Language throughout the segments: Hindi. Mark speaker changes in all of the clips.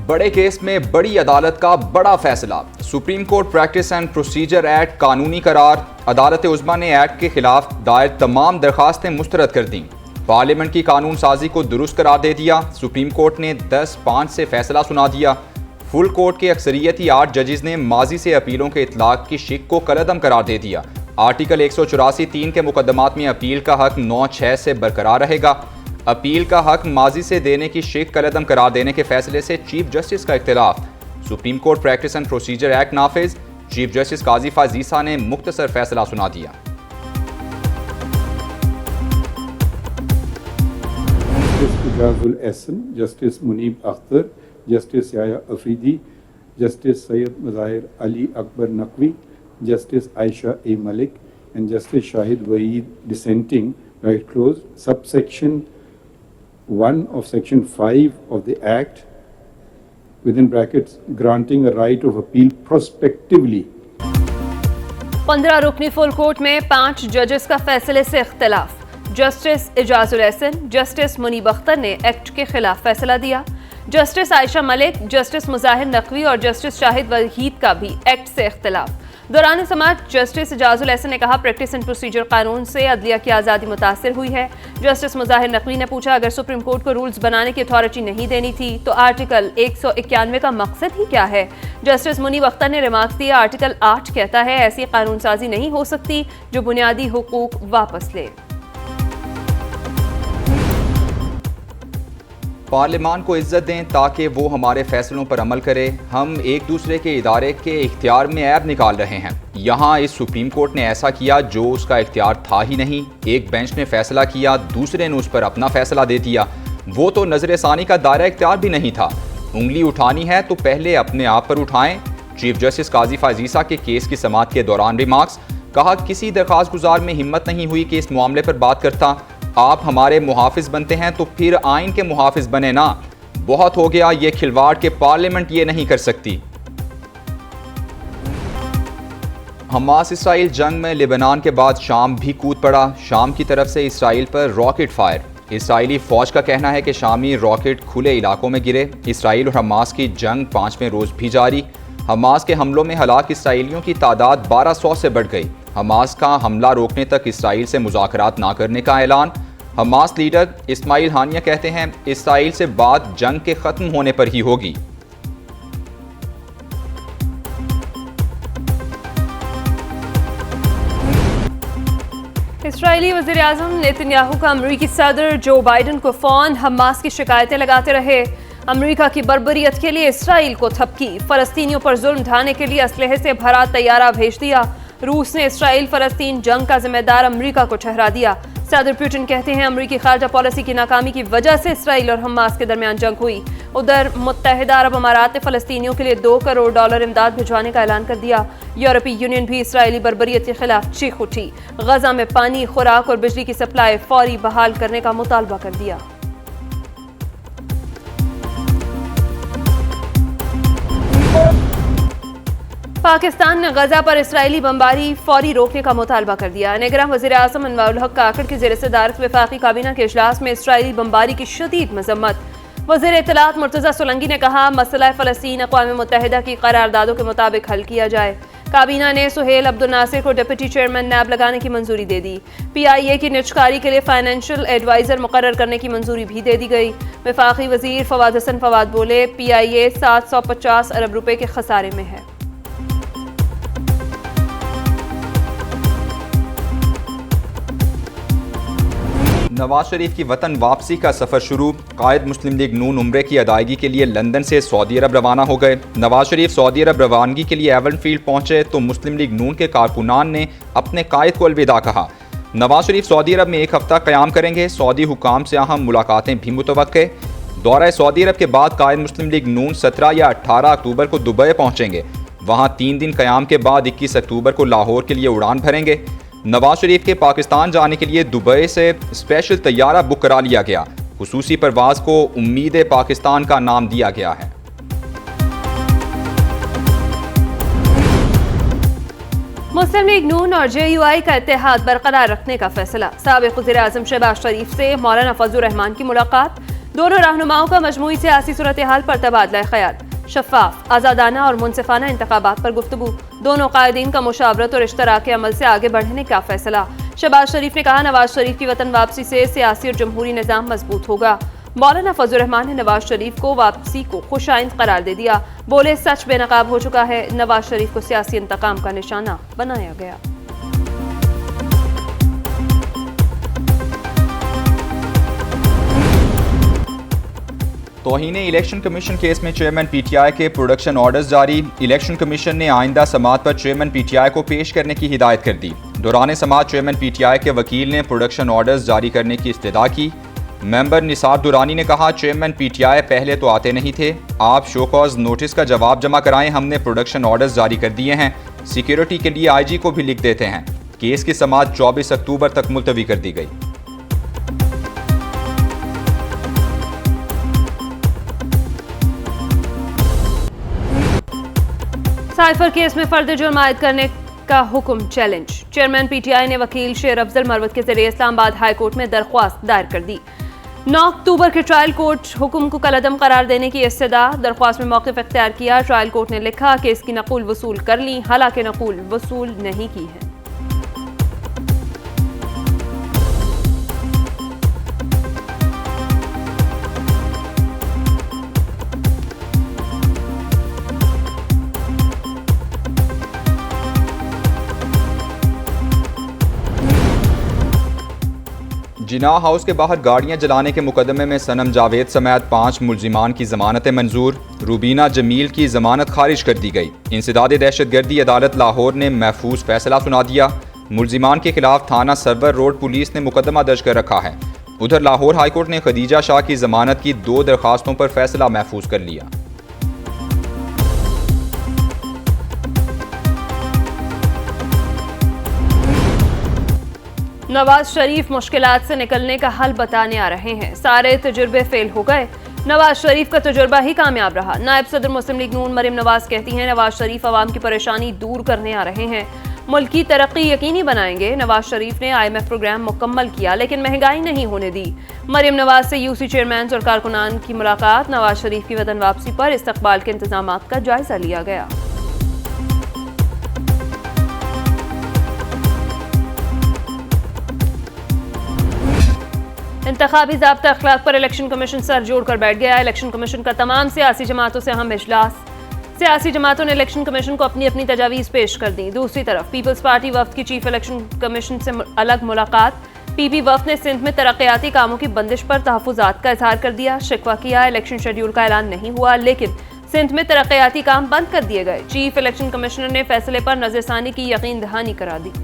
Speaker 1: बड़े केस में बड़ी अदालत का बड़ा फैसला। Supreme court practice and procedure act कानूनी करार। अदालत उज़्मा ने एक्ट के खिलाफ दायर तमाम दरखास्तें मुस्तरद कर दी। पार्लियामेंट की कानून साजी को दुरुस्त करार दे दिया। सुप्रीम कोर्ट ने 10-5 से फैसला सुना दिया। फुल कोर्ट के अक्सरियती 8 जजेस ने माजी से अपीलों के इतलाक की शिक को कलअदम करार दे दिया। आर्टिकल 184(3) के मुकदमात में अपील का हक 9/6 से बरकरार रहेगा। अपील का हक माजी से देने की शिक कलअदम करार देने के फैसले से चीफ जस्टिस का इख्तिलाफ। Supreme court practice and procedure act नाफिज। चीफ जस्टिस काजी फाज़ ईसा ने मुख्तसर फैसला सुना दिया।
Speaker 2: Ijazul Ahsan, justice Munib Akhtar, justice Yahya Afridi, justice Syed Mazahir Ali Akbar Naqvi, justice Ayesha A Malik and Justice Shahid Waheed dissenting, right closed, subsection 1 of section 5 of the Act, within brackets, granting a right of appeal prospectively.
Speaker 3: 15 रुकनी फुल कोर्ट में 5 जजेस का फैसले से इख्तिलाफ। जस्टिस इजाजुल एहसन, जस्टिस मुनीब अख्तर ने एक्ट के खिलाफ फैसला दिया। जस्टिस आयशा मलिक, जस्टिस मुज़ाहिर नकवी और जस्टिस शाहिद वहीद का भी एक्ट से इख्तिलाफ। दौरान समात जस्टिस इजाजुल एहसन ने कहा, प्रैक्टिस एंड प्रोसीजर कानून से अदलिया की आज़ादी मुतासर हुई है। जस्टिस मुज़ाहिर नकवी ने पूछा, अगर सुप्रीम कोर्ट को रूल्स बनाने की अथॉरिटी नहीं देनी थी तो आर्टिकल 191 का मकसद ही क्या है। जस्टिस मुनीब अख्तर ने रिमार्क्स दिया, आर्टिकल 8 कहता है ऐसी कानून साजी नहीं हो सकती जो बुनियादी हुकूक वापस ले।
Speaker 1: पार्लियामान को इज्जत दें ताकि वो हमारे फैसलों पर अमल करे। हम एक दूसरे के इदारे के इख्तियार में ऐब निकाल रहे हैं। यहाँ इस सुप्रीम कोर्ट ने ऐसा किया जो उसका इख्तियार था ही नहीं। एक बेंच ने फैसला किया, दूसरे ने उस पर अपना फैसला दे दिया। वो तो नजर सानी का दायरा इख्तियार भी नहीं था। उंगली उठानी है तो पहले अपने आप पर उठाएं। चीफ जस्टिस काजी फाज़ ईसा के केस की समाअत के दौरान रिमार्क्स। कहा, किसी दरख्वास्त गुजार में हिम्मत नहीं हुई कि इस मामले पर बात करता। आप हमारे मुहाफिज बनते हैं तो फिर आइन के मुहाफिज बने ना। बहुत हो गया ये खिलवाड़ के पार्लियामेंट ये नहीं कर सकती। हमास इसराइल जंग में लेबनान के बाद शाम भी कूद पड़ा। शाम की तरफ से इसराइल पर रॉकेट फायर। इसराइली फौज का कहना है कि शामी रॉकेट खुले इलाकों में गिरे। इसराइल और हमास की जंग 5वें रोज भी जारी। हमास के हमलों में हलाक इसराइलियों की तादाद 1200 से बढ़ गई। हमास का हमला रोकने तक इसराइल से मुज़ाकरात ना करने का ऐलान। हमास लीडर इस्माइल हानिया कहते हैं, इसराइल से बात जंग के ख़त्म होने पर ही होगी।
Speaker 3: इसराइली वज़ीर आज़म नेतन्याहू का अमरीकी सदर जो बाइडन को फ़ोन, हमास की शिकायतें लगाते रहे। अमरीका की बर्बरियत के लिए इसराइल को थपकी। फ़लस्तीनियों पर जुल्म ढाने के लिए असलहे से भरा तैयारा भेज दिया। रूस ने इसराइल फ़लस्तीन जंग का जिम्मेदार अमरीका को ठहरा दिया। सदर पुतिन कहते हैं, अमरीकी खारजा पॉलिसी की नाकामी की वजह से इसराइल और हमास के दरमियान जंग हुई। उधर मुत्तहिदा अरब अमारात ने फ़लस्तीनियों के लिए $2 करोड़ इमदाद भिजवाने का ऐलान कर दिया। यूरोपीय यूनियन भी इसराइली बर्बरियत के खिलाफ चीख उठी। गजा में पानी, खुराक और बिजली की सप्लाई फौरी बहाल करने का मुतालबा कर दिया। पाकिस्तान ने गजा पर इसराइली बमबारी फौरी रोकने का मुतालबा कर दिया। निगरान वज़ीर आज़म अनवारुल हक काकड़ की ज़ेर सदारत वफाकी काबीना के इजलास में इसराइली बमबारी की शदीद मजम्मत। वज़ीर इत्तलात मुर्तज़ा सोलंकी ने कहा, मसला फ़लस्तीन अक़वाम मुत्तहिदा की करारदादों के मुताबिक हल किया जाए। काबीना ने सुहेल अब्दुल नासिर को डिप्टी चेयरमैन नैब लगाने की मंजूरी दे दी। PIA की निजकारी के लिए फाइनेंशियल एडवाइज़र मुकर्रर करने की मंजूरी भी दे दी गई। वफाकी वज़ीर फवाद हसन फवाद बोले, PIA 750 अरब रुपए के खसारे में है।
Speaker 1: नवाज शरीफ की वतन वापसी का सफ़र शुरू। कायद मुस्लिम लीग नून उम्रे की अदायगी के लिए लंदन से सऊदी अरब रवाना हो गए। नवाज शरीफ सऊदी अरब रवानगी के लिए एवन फील्ड पहुंचे तो मुस्लिम लीग नून के कारकुनान ने अपने कायद को अलविदा कहा। नवाज शरीफ सऊदी अरब में 1 हफ्ता क़याम करेंगे। सऊदी हुकाम से अहम मुलाकातें भी मुतवक्के। दौरा सऊदी अरब के बाद कायद मुस्लिम लीग नून 17 या 18 अक्टूबर को दुबई पहुँचेंगे। वहाँ 3 दिन क़याम के बाद 21 अक्टूबर को लाहौर के लिए उड़ान भरेंगे। नवाज शरीफ के पाकिस्तान जाने के लिए दुबई से स्पेशल तैयारा बुक करा लिया गया। खुसूसी परवाज को उम्मीद पाकिस्तान का नाम दिया गया है।
Speaker 3: मुस्लिम लीग नून और JUI का इत्तेहाद बरकरार रखने का फैसला। साबिक़ वज़ीर आज़म शहबाज शरीफ से मौलाना फजलुर रहमान की मुलाकात। दोनों रहनुमाओं का मजमूई सियासी सूरत हाल पर तबादला ख्याल, शफाफ, आज़ादाना और मुनसिफाना इंतखाबात पर गुफ्तगू, दोनों कायदीन का मुशावरत और इश्तराकी अमल से आगे बढ़ने का फैसला। शहबाज शरीफ ने कहा, नवाज शरीफ की वतन वापसी से सियासी और जमहूरी निज़ाम मजबूत होगा। मौलाना फजल रहमान ने नवाज शरीफ को वापसी को खुशाइंद करार दे दिया, बोले सच बेनकाब हो चुका है, नवाज शरीफ को सियासी इंतकाम का निशाना बनाया गया।
Speaker 1: तौहीन इलेक्शन कमीशन केस में चेयरमैन पीटीआई के प्रोडक्शन ऑर्डर्स जारी। इलेक्शन कमीशन ने आइंदा समाअत पर चेयरमैन पीटीआई को पेश करने की हिदायत कर दी। दौरान समाअत चेयरमैन पीटीआई के वकील ने प्रोडक्शन ऑर्डर्स जारी करने की इस्तदा की। मेंबर निसार दुरानी ने कहा, चेयरमैन पीटीआई पहले तो आते नहीं थे, आप शोकॉज नोटिस का जवाब जमा कराएं, हमने प्रोडक्शन ऑर्डर्स जारी कर दिए हैं, सिक्योरिटी के लिए आईजी को भी लिख देते हैं। केस की समाअत 24 अक्टूबर तक मुलतवी कर दी गई।
Speaker 3: साइफर केस में फर्द जुर्म आयद करने का हुक्म चैलेंज। चेयरमैन पीटीआई ने वकील शेर अफजल मरवत के जरिए इस्लामाबाद हाई कोर्ट में दरख्वास्त दायर कर दी। 9 अक्टूबर के ट्रायल कोर्ट हुक्म को कलअदम करार देने की इस्तदा। दरख्वास्त में मौक़िफ़ इख्तियार किया। ट्रायल कोर्ट ने लिखा, केस की नक़ूल वसूल कर ली, हालांकि नक़ूल वसूल नहीं की है।
Speaker 1: जिना हाउस के बाहर गाड़ियां जलाने के मुकदमे में सनम जावेद समेत 5 मुल्जिमान की जमानतें मंजूर। रूबीना जमील की जमानत खारिज कर दी गई। इंसदाद दहशतगर्दी अदालत लाहौर ने महफूज फैसला सुना दिया। मुल्जिमान के खिलाफ थाना सरवर रोड पुलिस ने मुकदमा दर्ज कर रखा है। उधर लाहौर हाईकोर्ट ने खदीजा शाह की जमानत की 2 दरखास्तों पर फैसला महफूज कर लिया।
Speaker 3: नवाज शरीफ मुश्किलात से निकलने का हल बताने आ रहे हैं। सारे तजुर्बे फेल हो गए, नवाज शरीफ का तजुर्बा ही कामयाब रहा। नायब सदर मुस्लिम लीग नून मरियम नवाज कहती हैं, नवाज शरीफ आवाम की परेशानी दूर करने आ रहे हैं, मुल्क की तरक्की यकीनी बनाएंगे। नवाज शरीफ ने IMF प्रोग्राम मुकम्मल किया लेकिन महंगाई नहीं होने दी। मरियम नवाज से यूसी चेयरमैन और कारकुनान की मुलाकात। नवाज शरीफ की वतन वापसी पर इस्तकबाल के इंतजामात का जायजा लिया गया। इंतखाबी ज़ाब्ता अखलाक पर इलेक्शन कमीशन सर जोड़कर बैठ गया। इलेक्शन कमीशन का तमाम सियासी जमातों से अहम इजलास। सियासी जमातों ने इलेक्शन कमीशन को अपनी अपनी तजावीज़ पेश कर दी। दूसरी तरफ पीपल्स पार्टी वफ्द की चीफ इलेक्शन कमीशन से अलग मुलाकात। पीपी वफ्द ने सिंध में तरक्याती कामों की बंदिश पर तहफ़्फ़ुज़ात का इजहार कर दिया। शिकवा किया, इलेक्शन शेड्यूल का ऐलान नहीं हुआ लेकिन सिंध में तरक्याती काम बंद कर दिए गए। चीफ इलेक्शन कमिश्नर ने फैसले पर नज़रसानी की यकीन दहानी करा दी।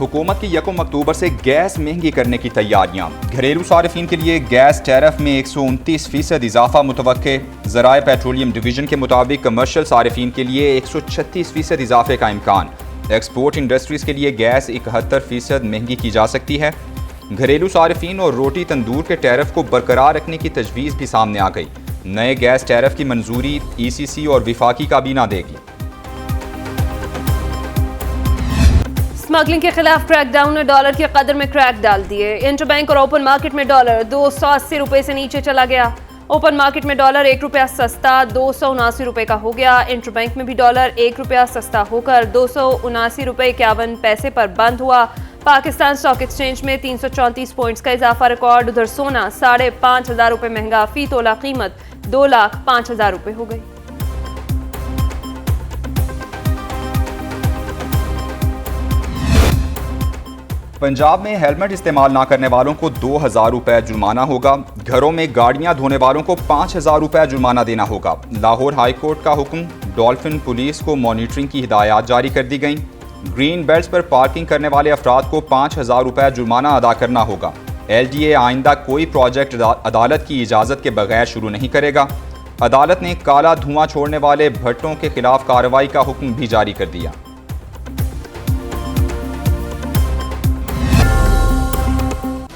Speaker 1: हुकूमत की 1 अक्टूबर से गैस महंगी करने की तैयारियां। घरेलू सारिफीन के लिए गैस टैरिफ में 129% इजाफा मुतवक्के। ज़राए पेट्रोलियम डिवीजन के मुताबिक कमर्शियल सारिफीन के लिए 136% इजाफे का इम्कान। एक्सपोर्ट इंडस्ट्रीज़ के लिए गैस 71% महंगी की जा सकती है। घरेलू सारिफीन और रोटी तंदूर के टैरिफ को बरकरार रखने की तजवीज़ भी सामने आ गई। नए गैस टैरिफ की मंजूरी ECC और विफाकी काबीना देगी।
Speaker 3: स्मगलिंग के खिलाफ क्रैकडाउन ने डॉलर की कदर में क्रैक डाल दिए। इंटरबैंक और ओपन मार्केट में डॉलर 280 रुपये से नीचे चला गया। ओपन मार्केट में डॉलर 1 रुपया सस्ता 279 रुपये का हो गया। इंटरबैंक में भी डॉलर 1 रुपया सस्ता होकर 279 रुपये 51 पैसे पर बंद हुआ। पाकिस्तान स्टॉक एक्सचेंज में 334 पॉइंट्स का इजाफा रिकॉर्ड। उधर सोना 5,500 रुपये महंगा, फी तोला कीमत 2,05,000 रुपये हो गई।
Speaker 1: पंजाब में हेलमेट इस्तेमाल ना करने वालों को 2,000 रुपये जुर्माना होगा। घरों में गाड़ियां धोने वालों को 5,000 रुपये जुर्माना देना होगा। लाहौर हाई कोर्ट का हुक्म। डॉल्फिन पुलिस को मॉनिटरिंग की हिदायत जारी कर दी गई। ग्रीन बेल्ट्स पर पार्किंग करने वाले अफराद को 5,000 रुपये जुर्माना अदा करना होगा। LDA आइंदा कोई प्रोजेक्ट अदालत की इजाज़त के बगैर शुरू नहीं करेगा। अदालत ने काला धुआं छोड़ने वाले भट्टों के खिलाफ कार्रवाई का हुक्म भी जारी कर दिया।